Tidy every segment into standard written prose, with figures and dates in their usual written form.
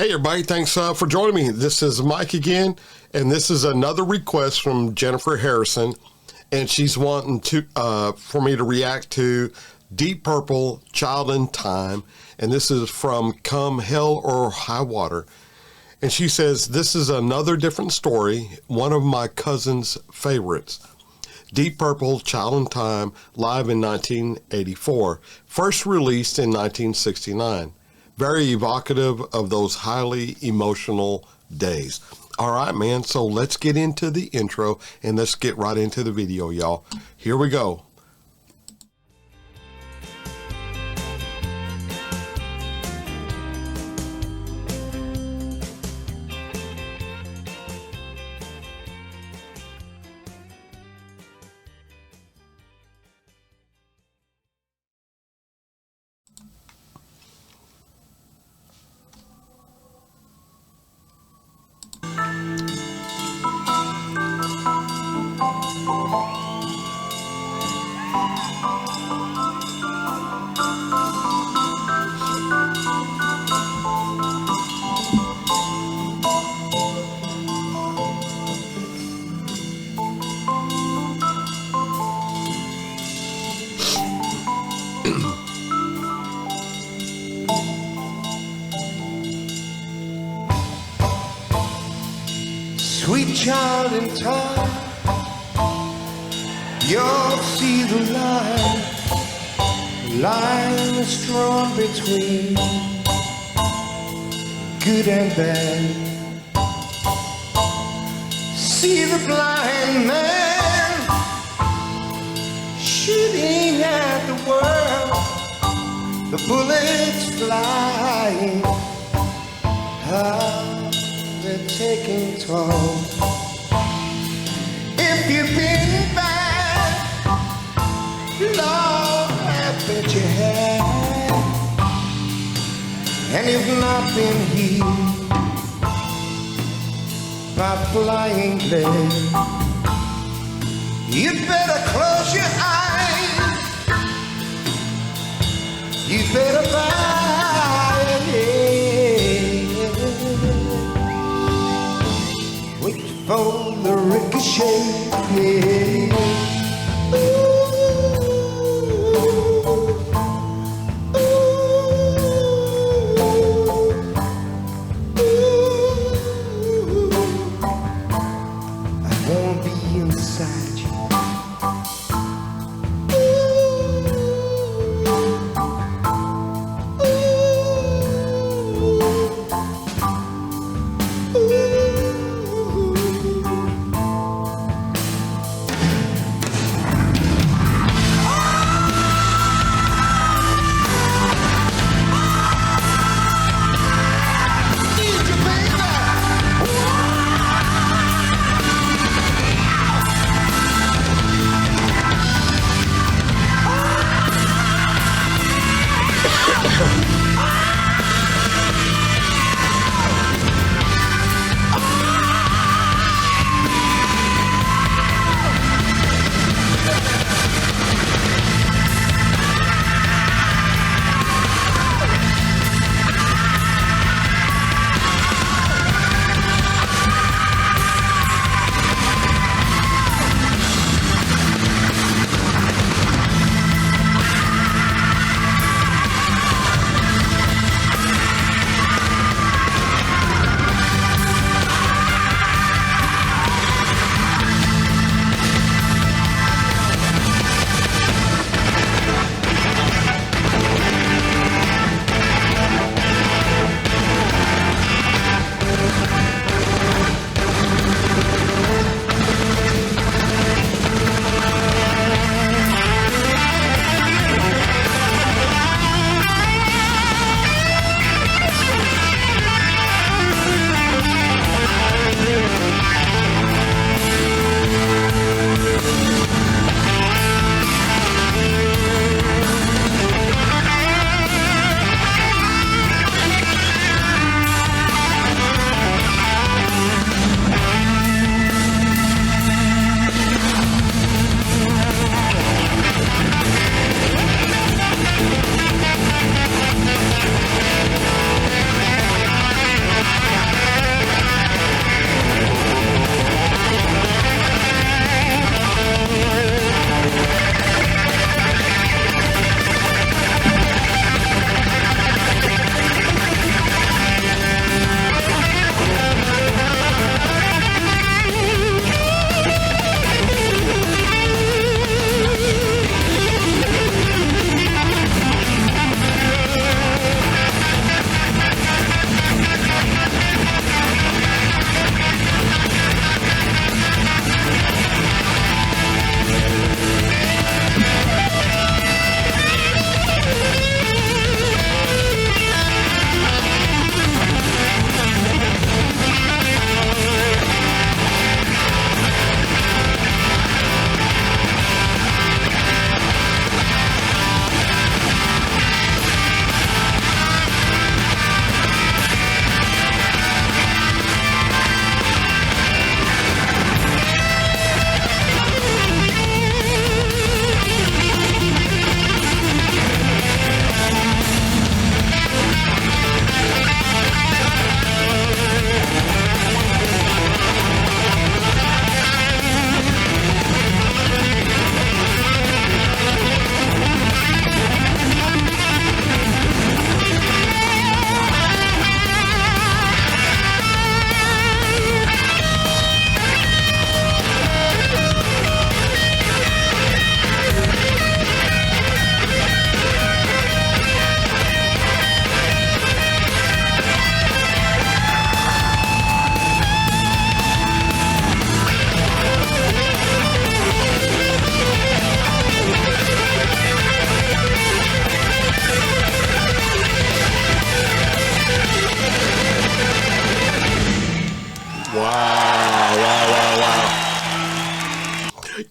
Hey, everybody. Thanks for joining me. This is Mike again, and this is another request from Jennifer Harrison, and she's wanting to for me to react to Deep Purple, Child in Time, and this is from Come Hell or High Water. And she says, this is another different story, one of my cousin's favorites. Deep Purple, Child in Time, live in 1984, first released in 1969. Very evocative of those highly emotional days. All right, man, so let's get into the intro and let's get right into the video, y'all. Here we go. Sweet child in time, you'll see the line is drawn between good and bad. See the blind man shooting at the world, the bullets flying. They're taking toll. If you've been bad, Lord, I bet you have. And you've not been healed by flying lead. You better close your eyes. You better buy it. For the ricochet, yeah. I wanna be inside you.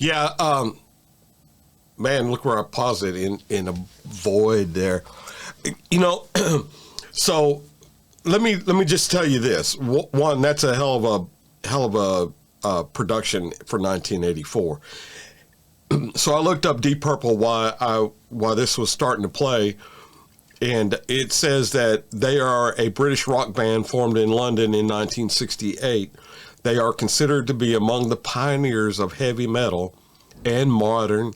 Yeah, man, look where I paused it in a void there. You know, so let me just tell you this. One, that's a hell of a production for 1984. So I looked up Deep Purple why this was starting to play, and it says that they are a British rock band formed in London in 1968. They are considered to be among the pioneers of heavy metal and modern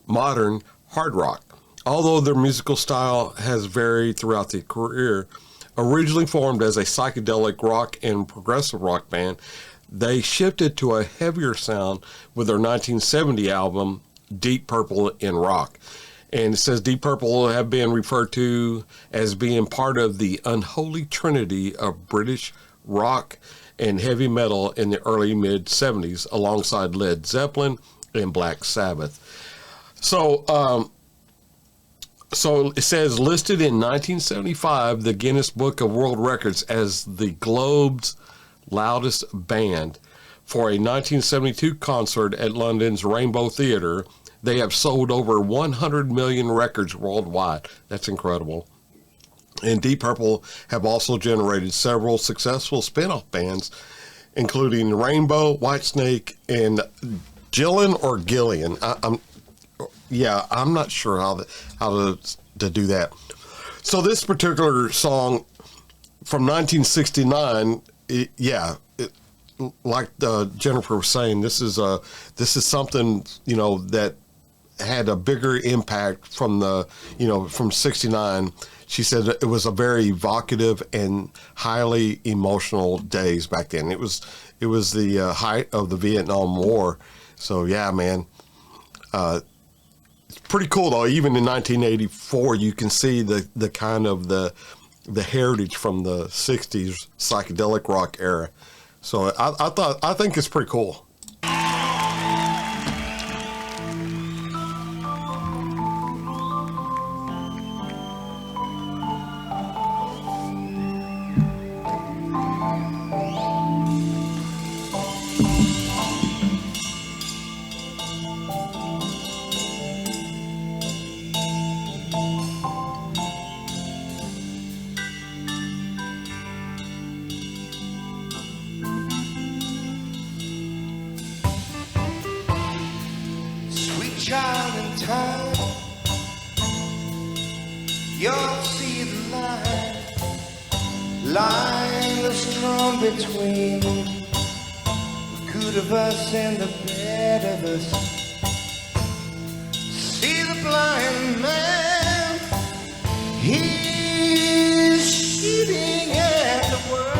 hard rock. Although their musical style has varied throughout their career, originally formed as a psychedelic rock and progressive rock band, they shifted to a heavier sound with their 1970 album, Deep Purple in Rock. And it says Deep Purple have been referred to as being part of the unholy trinity of British rock and heavy metal in the early mid-70s, alongside Led Zeppelin and Black Sabbath. So it says, listed in 1975, the Guinness Book of World Records as the globe's loudest band. For a 1972 concert at London's Rainbow Theatre, they have sold over 100 million records worldwide. That's incredible. And Deep Purple have also generated several successful spin-off bands, including Rainbow, Whitesnake, and Gillan or Gillian. I'm not sure how to do that. So this particular song from 1969, like Jennifer was saying, this is something, you know, that had a bigger impact from from 69. She said it was a very evocative and highly emotional days back then. It was the height of the Vietnam War. So yeah, man, it's pretty cool though. Even in 1984, you can see the kind of the heritage from the 60s psychedelic rock era. So I think it's pretty cool. Child in time, you'll see the line that's drawn between the good of us and the bad of us. See the blind man, he's shooting at the world,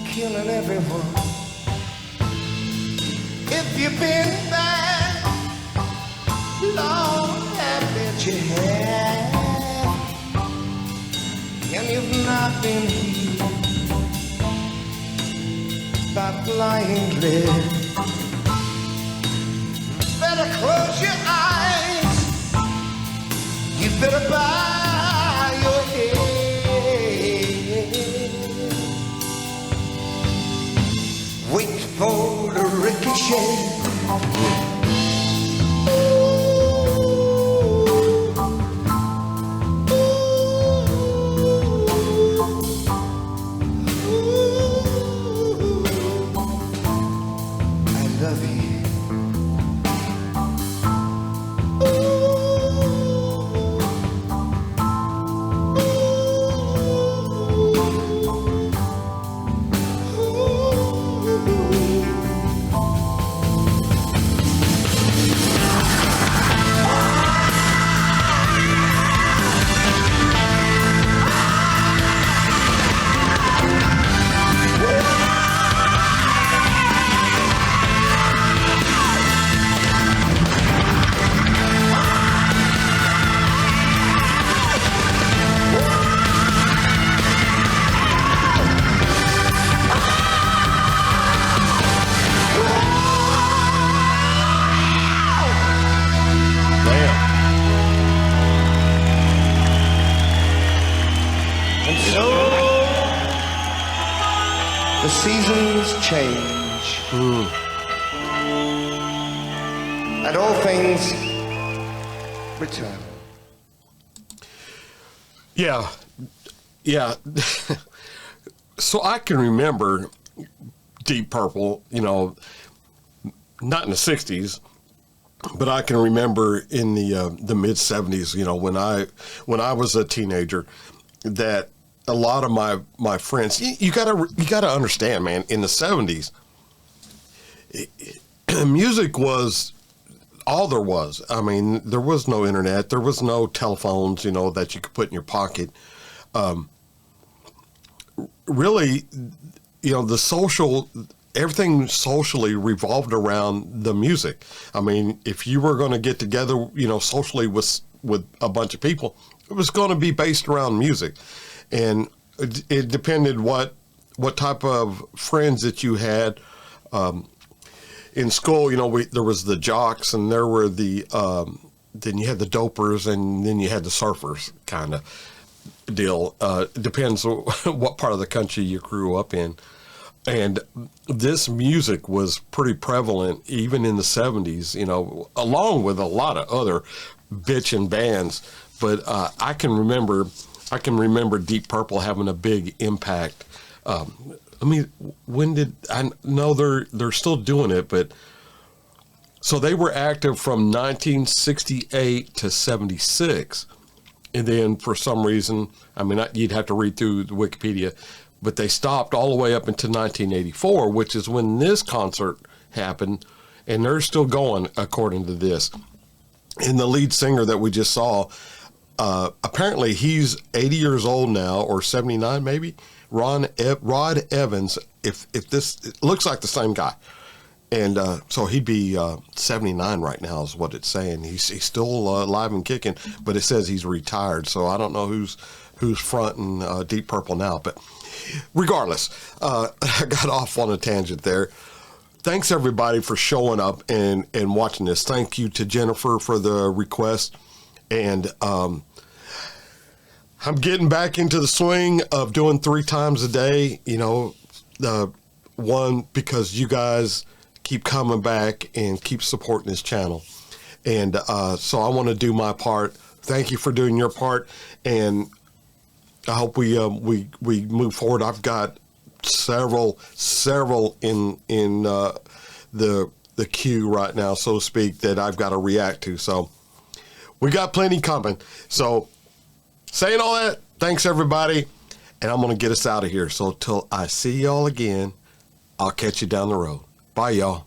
killing everyone. If you've been bad, Lord, I bet you have. And you've not been healed by flying lead. Better close your eyes. You better bow your head. Wait for the ricochet. The seasons change. And all things return. Yeah. Yeah. So I can remember Deep Purple, you know, not in the 60s, but I can remember in the mid 70s, you know, when I was a teenager, that a lot of my friends, you gotta understand, man, in the 70s, music was all there was. I mean, there was no internet, there was no telephones, you know, that you could put in your pocket. Really, you know, everything socially revolved around the music. I mean, if you were going to get together, you know, socially with a bunch of people, it was going to be based around music. And it depended what type of friends that you had. In school, you know, there was the jocks, and there were then you had the dopers, and then you had the surfers kind of deal. It depends what part of the country you grew up in. And this music was pretty prevalent even in the 70s, you know, along with a lot of other bitchin' bands. But I can remember Deep Purple having a big impact. I mean, I know they're still doing it, but so they were active from 1968 to 76. And then for some reason, I mean, you'd have to read through the Wikipedia, but they stopped all the way up into 1984, which is when this concert happened, and they're still going, according to this. And the lead singer that we just saw, apparently he's 80 years old now, or 79 maybe. Rod Evans, if this, it looks like the same guy. And so he'd be 79 right now is what it's saying. He's still alive and kicking, but it says he's retired. So I don't know who's fronting Deep Purple now. But regardless, I got off on a tangent there. Thanks, everybody, for showing up and watching this. Thank you to Jennifer for the request. And I'm getting back into the swing of doing 3 times a day, you know, one, because you guys keep coming back and keep supporting this channel. And so I want to do my part. Thank you for doing your part. And I hope we move forward. I've got several in the queue right now, so to speak, that I've got to react to. So we got plenty coming. So saying all that, thanks everybody, and I'm going to get us out of here. So till I see y'all again, I'll catch you down the road. Bye, y'all.